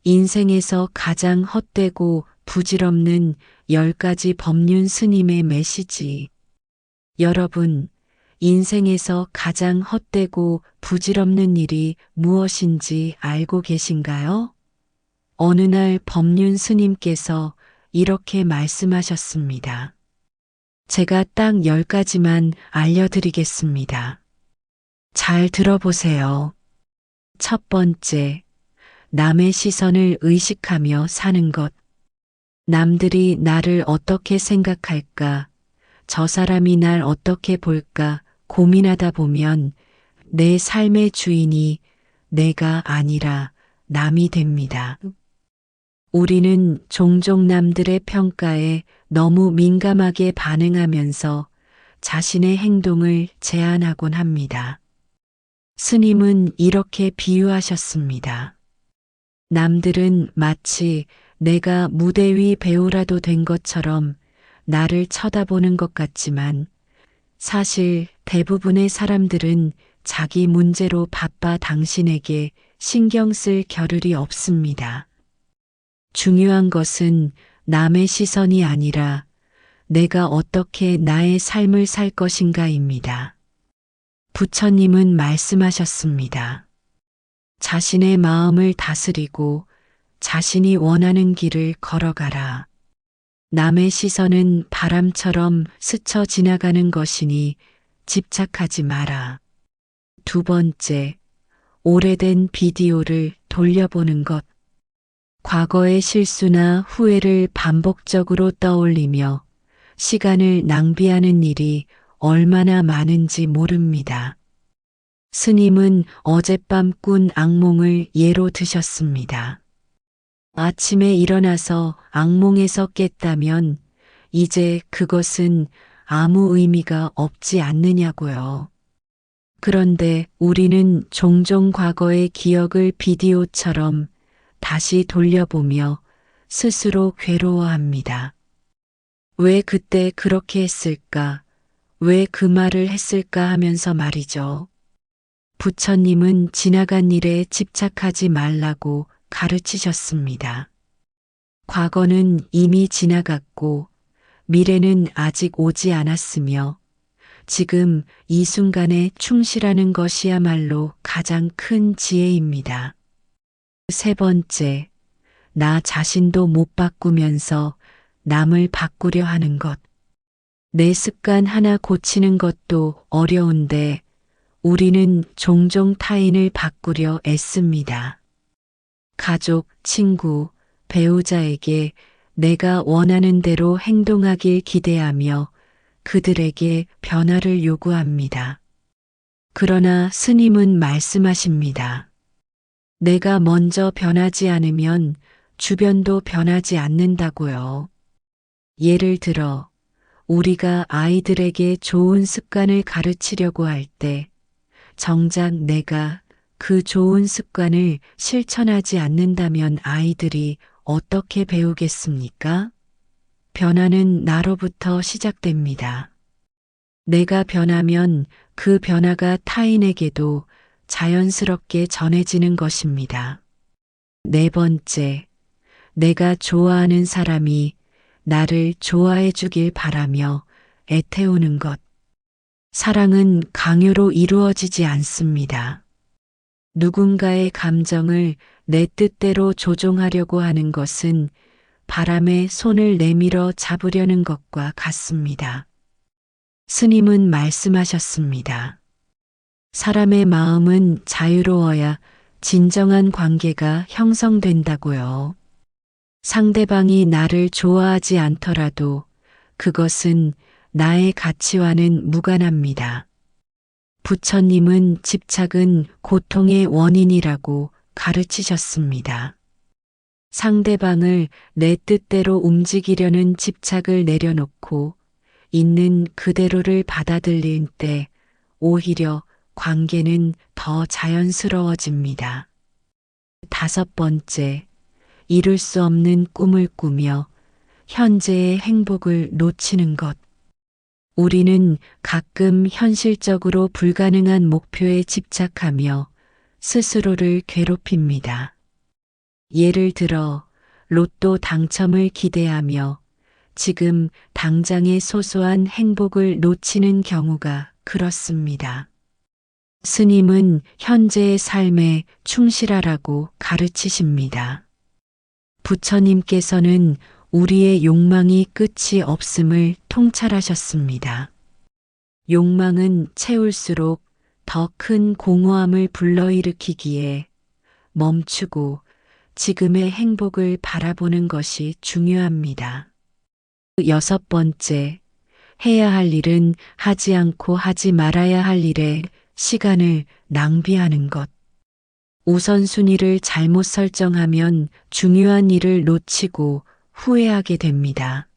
인생에서 가장 헛되고 부질없는 10가지 법륜 스님의 메시지. 여러분, 인생에서 가장 헛되고 부질없는 일이 무엇인지 알고 계신가요? 어느 날 법륜 스님께서 이렇게 말씀하셨습니다. 제가 딱 10가지만 알려드리겠습니다. 잘 들어보세요. 첫 번째, 남의 시선을 의식하며 사는 것. 남들이 나를 어떻게 생각할까, 저 사람이 날 어떻게 볼까 고민하다 보면 내 삶의 주인이 내가 아니라 남이 됩니다. 우리는 종종 남들의 평가에 너무 민감하게 반응하면서 자신의 행동을 제한하곤 합니다. 스님은 이렇게 비유하셨습니다. 남들은 마치 내가 무대 위 배우라도 된 것처럼 나를 쳐다보는 것 같지만 사실 대부분의 사람들은 자기 문제로 바빠 당신에게 신경 쓸 겨를이 없습니다. 중요한 것은 남의 시선이 아니라 내가 어떻게 나의 삶을 살 것인가입니다. 부처님은 말씀하셨습니다. 자신의 마음을 다스리고 자신이 원하는 길을 걸어가라. 남의 시선은 바람처럼 스쳐 지나가는 것이니 집착하지 마라. 두 번째, 오래된 비디오를 돌려보는 것. 과거의 실수나 후회를 반복적으로 떠올리며 시간을 낭비하는 일이 얼마나 많은지 모릅니다. 스님은 어젯밤 꾼 악몽을 예로 드셨습니다. 아침에 일어나서 악몽에서 깼다면 이제 그것은 아무 의미가 없지 않느냐고요. 그런데 우리는 종종 과거의 기억을 비디오처럼 다시 돌려보며 스스로 괴로워합니다. 왜 그때 그렇게 했을까? 왜 그 말을 했을까 하면서 말이죠. 부처님은 지나간 일에 집착하지 말라고 가르치셨습니다. 과거는 이미 지나갔고 미래는 아직 오지 않았으며 지금 이 순간에 충실하는 것이야말로 가장 큰 지혜입니다. 세 번째, 나 자신도 못 바꾸면서 남을 바꾸려 하는 것. 내 습관 하나 고치는 것도 어려운데 우리는 종종 타인을 바꾸려 애씁니다. 가족, 친구, 배우자에게 내가 원하는 대로 행동하길 기대하며 그들에게 변화를 요구합니다. 그러나 스님은 말씀하십니다. 내가 먼저 변하지 않으면 주변도 변하지 않는다고요. 예를 들어 우리가 아이들에게 좋은 습관을 가르치려고 할 때 정작 내가 그 좋은 습관을 실천하지 않는다면 아이들이 어떻게 배우겠습니까? 변화는 나로부터 시작됩니다. 내가 변하면 그 변화가 타인에게도 자연스럽게 전해지는 것입니다. 네 번째, 내가 좋아하는 사람이 나를 좋아해 주길 바라며 애태우는 것. 사랑은 강요로 이루어지지 않습니다. 누군가의 감정을 내 뜻대로 조종하려고 하는 것은 바람에 손을 내밀어 잡으려는 것과 같습니다. 스님은 말씀하셨습니다. 사람의 마음은 자유로워야 진정한 관계가 형성된다고요. 상대방이 나를 좋아하지 않더라도 그것은 나의 가치와는 무관합니다. 부처님은 집착은 고통의 원인이라고 가르치셨습니다. 상대방을 내 뜻대로 움직이려는 집착을 내려놓고 있는 그대로를 받아들일 때 오히려 관계는 더 자연스러워집니다. 다섯 번째, 이룰 수 없는 꿈을 꾸며 현재의 행복을 놓치는 것. 우리는 가끔 현실적으로 불가능한 목표에 집착하며 스스로를 괴롭힙니다. 예를 들어 로또 당첨을 기대하며 지금 당장의 소소한 행복을 놓치는 경우가 그렇습니다. 스님은 현재의 삶에 충실하라고 가르치십니다. 부처님께서는 우리의 욕망이 끝이 없음을 통찰하셨습니다. 욕망은 채울수록 더 큰 공허함을 불러일으키기에 멈추고 지금의 행복을 바라보는 것이 중요합니다. 여섯 번째, 해야 할 일은 하지 않고 하지 말아야 할 일에 시간을 낭비하는 것. 우선순위를 잘못 설정하면 중요한 일을 놓치고 후회하게 됩니다.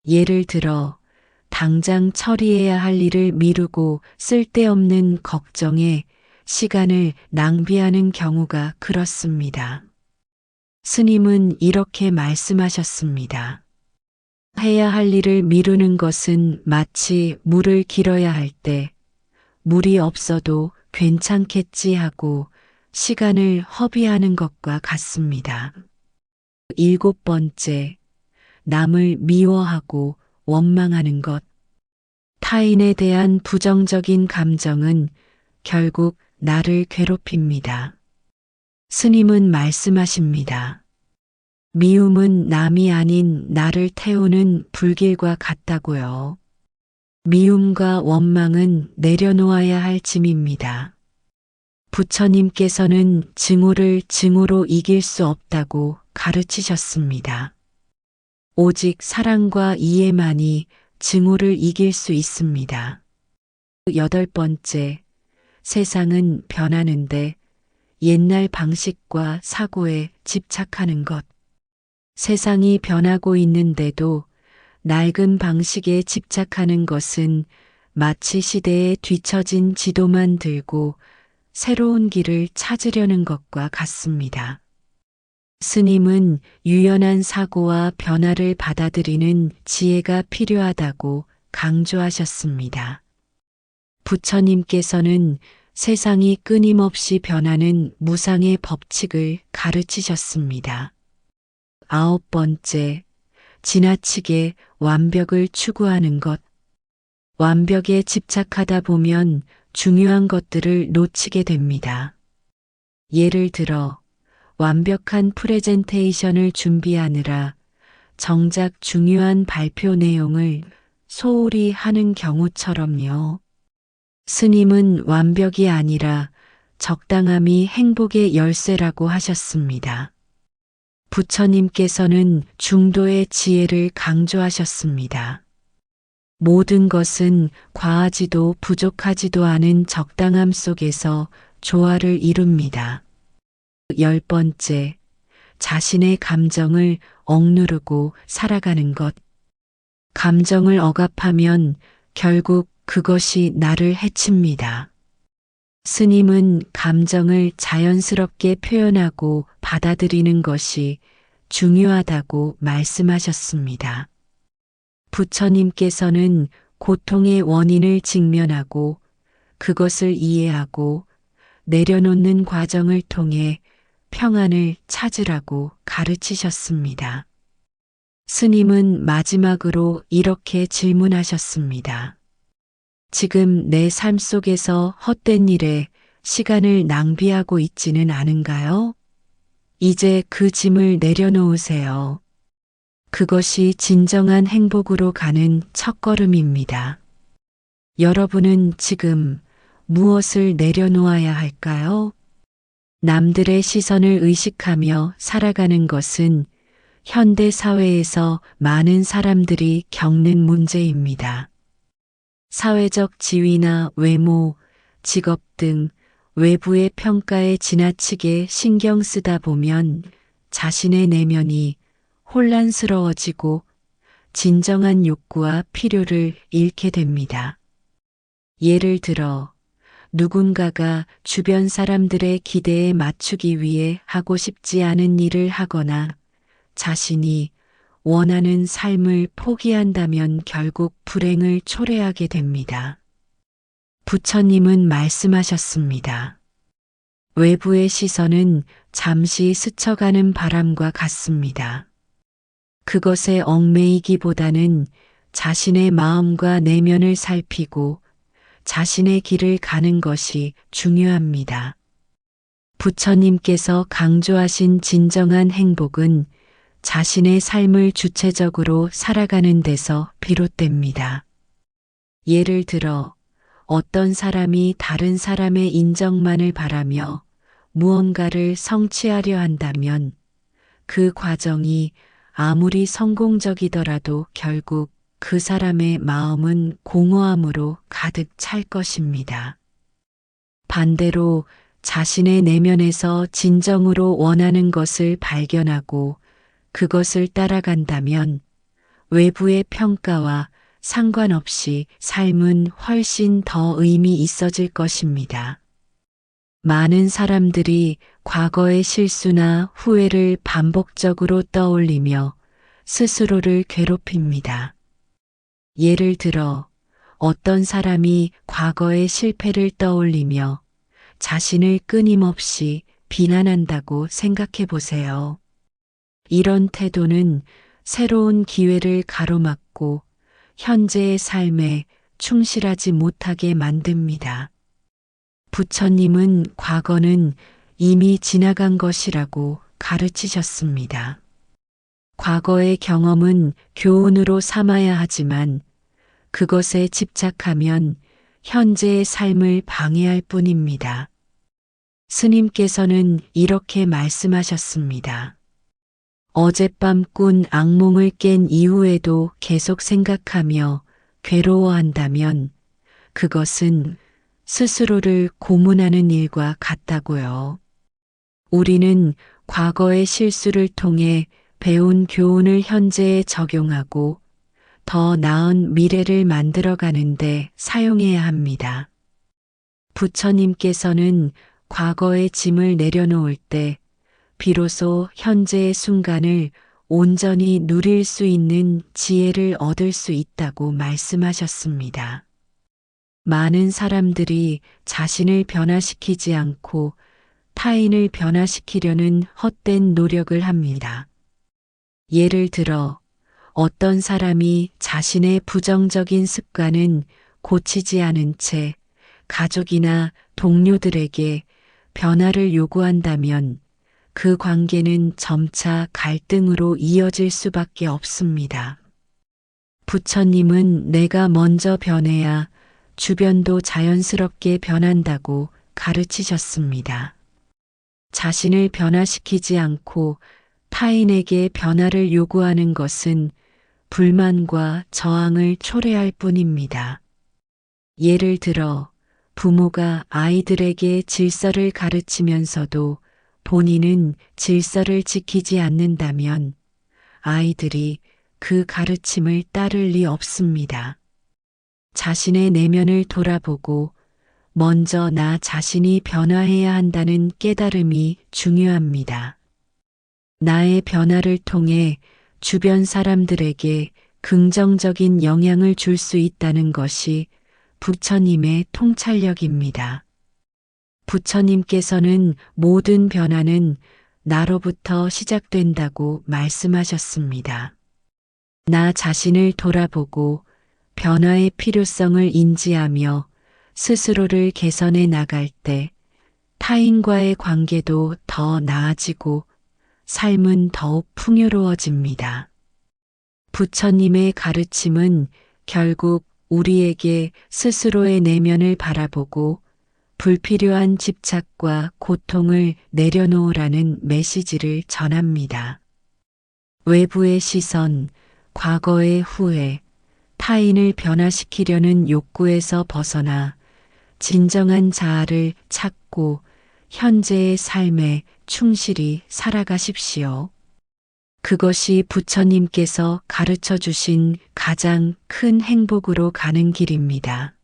예를 들어, 당장 처리해야 할 일을 미루고 쓸데없는 걱정에 시간을 낭비하는 경우가 그렇습니다. 스님은 이렇게 말씀하셨습니다. 해야 할 일을 미루는 것은 마치 물을 길어야 할 때 물이 없어도 괜찮겠지 하고 시간을 허비하는 것과 같습니다. 일곱 번째, 남을 미워하고 원망하는 것. 타인에 대한 부정적인 감정은 결국 나를 괴롭힙니다. 스님은 말씀하십니다. 미움은 남이 아닌 나를 태우는 불길과 같다고요. 미움과 원망은 내려놓아야 할 짐입니다. 부처님께서는 증오를 증오로 이길 수 없다고 가르치셨습니다. 오직 사랑과 이해만이 증오를 이길 수 있습니다. 여덟 번째, 세상은 변하는데 옛날 방식과 사고에 집착하는 것. 세상이 변하고 있는데도 낡은 방식에 집착하는 것은 마치 시대에 뒤처진 지도만 들고 새로운 길을 찾으려는 것과 같습니다. 스님은 유연한 사고와 변화를 받아들이는 지혜가 필요하다고 강조하셨습니다. 부처님께서는 세상이 끊임없이 변하는 무상의 법칙을 가르치셨습니다. 아홉 번째, 지나치게 완벽을 추구하는 것. 완벽에 집착하다 보면 중요한 것들을 놓치게 됩니다. 예를 들어, 완벽한 프레젠테이션을 준비하느라 정작 중요한 발표 내용을 소홀히 하는 경우처럼요. 스님은 완벽이 아니라 적당함이 행복의 열쇠라고 하셨습니다. 부처님께서는 중도의 지혜를 강조하셨습니다. 모든 것은 과하지도 부족하지도 않은 적당함 속에서 조화를 이룹니다. 열 번째, 자신의 감정을 억누르고 살아가는 것. 감정을 억압하면 결국 그것이 나를 해칩니다. 스님은 감정을 자연스럽게 표현하고 받아들이는 것이 중요하다고 말씀하셨습니다. 부처님께서는 고통의 원인을 직면하고 그것을 이해하고 내려놓는 과정을 통해 평안을 찾으라고 가르치셨습니다. 스님은 마지막으로 이렇게 질문하셨습니다. 지금 내 삶 속에서 헛된 일에 시간을 낭비하고 있지는 않은가요? 이제 그 짐을 내려놓으세요. 그것이 진정한 행복으로 가는 첫걸음입니다. 여러분은 지금 무엇을 내려놓아야 할까요? 남들의 시선을 의식하며 살아가는 것은 현대 사회에서 많은 사람들이 겪는 문제입니다. 사회적 지위나 외모, 직업 등 외부의 평가에 지나치게 신경 쓰다 보면 자신의 내면이 혼란스러워지고 진정한 욕구와 필요를 잃게 됩니다. 예를 들어 누군가가 주변 사람들의 기대에 맞추기 위해 하고 싶지 않은 일을 하거나 자신이 원하는 삶을 포기한다면 결국 불행을 초래하게 됩니다. 부처님은 말씀하셨습니다. 외부의 시선은 잠시 스쳐가는 바람과 같습니다. 그것에 얽매이기보다는 자신의 마음과 내면을 살피고 자신의 길을 가는 것이 중요합니다. 부처님께서 강조하신 진정한 행복은 자신의 삶을 주체적으로 살아가는 데서 비롯됩니다. 예를 들어 어떤 사람이 다른 사람의 인정만을 바라며 무언가를 성취하려 한다면 그 과정이 아무리 성공적이더라도 결국 그 사람의 마음은 공허함으로 가득 찰 것입니다. 반대로 자신의 내면에서 진정으로 원하는 것을 발견하고 그것을 따라간다면 외부의 평가와 상관없이 삶은 훨씬 더 의미 있어질 것입니다. 많은 사람들이 과거의 실수나 후회를 반복적으로 떠올리며 스스로를 괴롭힙니다. 예를 들어 어떤 사람이 과거의 실패를 떠올리며 자신을 끊임없이 비난한다고 생각해 보세요. 이런 태도는 새로운 기회를 가로막고 현재의 삶에 충실하지 못하게 만듭니다. 부처님은 과거는 이미 지나간 것이라고 가르치셨습니다. 과거의 경험은 교훈으로 삼아야 하지만 그것에 집착하면 현재의 삶을 방해할 뿐입니다. 스님께서는 이렇게 말씀하셨습니다. 어젯밤 꾼 악몽을 깬 이후에도 계속 생각하며 괴로워한다면 그것은 스스로를 고문하는 일과 같다고요. 우리는 과거의 실수를 통해 배운 교훈을 현재에 적용하고 더 나은 미래를 만들어가는데 사용해야 합니다. 부처님께서는 과거의 짐을 내려놓을 때 비로소 현재의 순간을 온전히 누릴 수 있는 지혜를 얻을 수 있다고 말씀하셨습니다. 많은 사람들이 자신을 변화시키지 않고 타인을 변화시키려는 헛된 노력을 합니다. 예를 들어 어떤 사람이 자신의 부정적인 습관은 고치지 않은 채 가족이나 동료들에게 변화를 요구한다면 그 관계는 점차 갈등으로 이어질 수밖에 없습니다. 부처님은 내가 먼저 변해야 주변도 자연스럽게 변한다고 가르치셨습니다. 자신을 변화시키지 않고 타인에게 변화를 요구하는 것은 불만과 저항을 초래할 뿐입니다. 예를 들어 부모가 아이들에게 질서를 가르치면서도 본인은 질서를 지키지 않는다면 아이들이 그 가르침을 따를 리 없습니다. 자신의 내면을 돌아보고 먼저 나 자신이 변화해야 한다는 깨달음이 중요합니다. 나의 변화를 통해 주변 사람들에게 긍정적인 영향을 줄 수 있다는 것이 부처님의 통찰력입니다. 부처님께서는 모든 변화는 나로부터 시작된다고 말씀하셨습니다. 나 자신을 돌아보고 변화의 필요성을 인지하며 스스로를 개선해 나갈 때 타인과의 관계도 더 나아지고 삶은 더욱 풍요로워집니다. 부처님의 가르침은 결국 우리에게 스스로의 내면을 바라보고 불필요한 집착과 고통을 내려놓으라는 메시지를 전합니다. 외부의 시선, 과거의 후회, 타인을 변화시키려는 욕구에서 벗어나 진정한 자아를 찾고 현재의 삶에 충실히 살아가십시오. 그것이 부처님께서 가르쳐 주신 가장 큰 행복으로 가는 길입니다.